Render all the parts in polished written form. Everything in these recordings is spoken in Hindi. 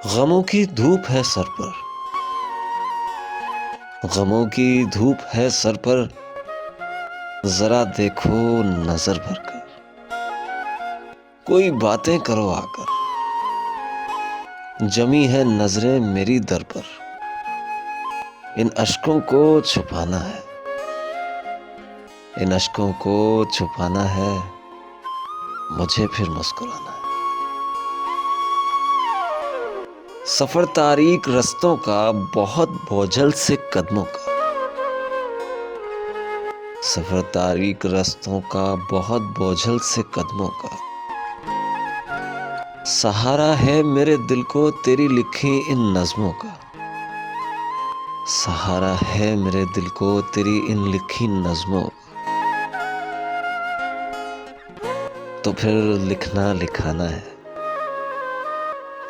गमों की धूप है सर पर, गमों की धूप है सर पर, जरा देखो नजर भर कर। कोई बातें करो आकर, जमी है नजरें मेरी दर पर। इन अश्कों को छुपाना है, इन अश्कों को छुपाना है, मुझे फिर मुस्कुराना है। सफर तारीक रस्तों का, बहुत बोझल से कदमों का। सफर तारीक रस्तों का, बहुत बोझल से कदमों का। सहारा है मेरे दिल को तेरी लिखी इन नज़्मों का। सहारा है मेरे दिल को तेरी इन लिखी नज़्मों का। तो फिर लिखना लिखाना है,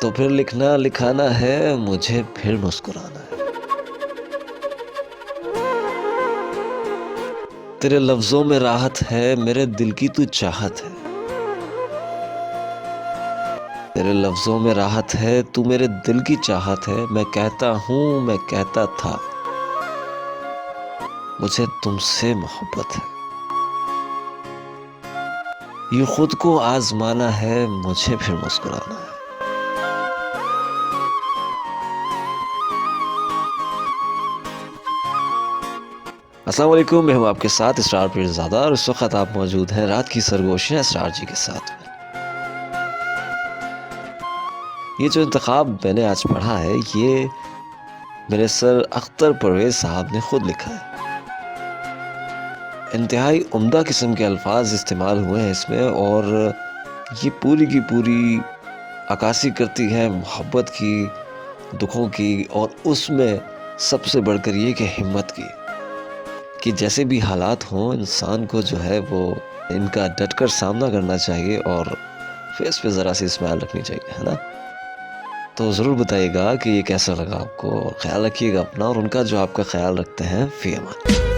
तो फिर लिखना लिखाना है, मुझे फिर मुस्कुराना है। तेरे लफ्जों में राहत है, मेरे दिल की तू चाहत है। तेरे लफ्जों में राहत है, तू मेरे दिल की चाहत है। मैं कहता हूँ, मैं कहता था, मुझे तुमसे मोहब्बत है। ये खुद को आजमाना है, मुझे फिर मुस्कुराना है। अस्सलाम वालेकुम, मैं हूँ आपके साथ इसरार पीरज़ादा और इस वक्त आप मौजूद हैं रात की सरगोशियाँ इसरार जी के साथ में। ये जो इंतखाब मैंने आज पढ़ा है, ये मेरे सर अख्तर परवेज़ साहब ने खुद लिखा है। इंतहाई उम्दा किस्म के अल्फाज इस्तेमाल हुए हैं इसमें, और ये पूरी की पूरी अक्कासी करती है मोहब्बत की, दुखों की, और उसमें सबसे बढ़कर ये कि हिम्मत की, कि जैसे भी हालात हों इंसान को जो है वो इनका डटकर सामना करना चाहिए और फेस पे ज़रा सी स्माइल रखनी चाहिए, है ना। तो ज़रूर बताइएगा कि ये कैसा लगा आपको, और ख्याल रखिएगा अपना और उनका जो आपका ख्याल रखते हैं। फ़ी अमान।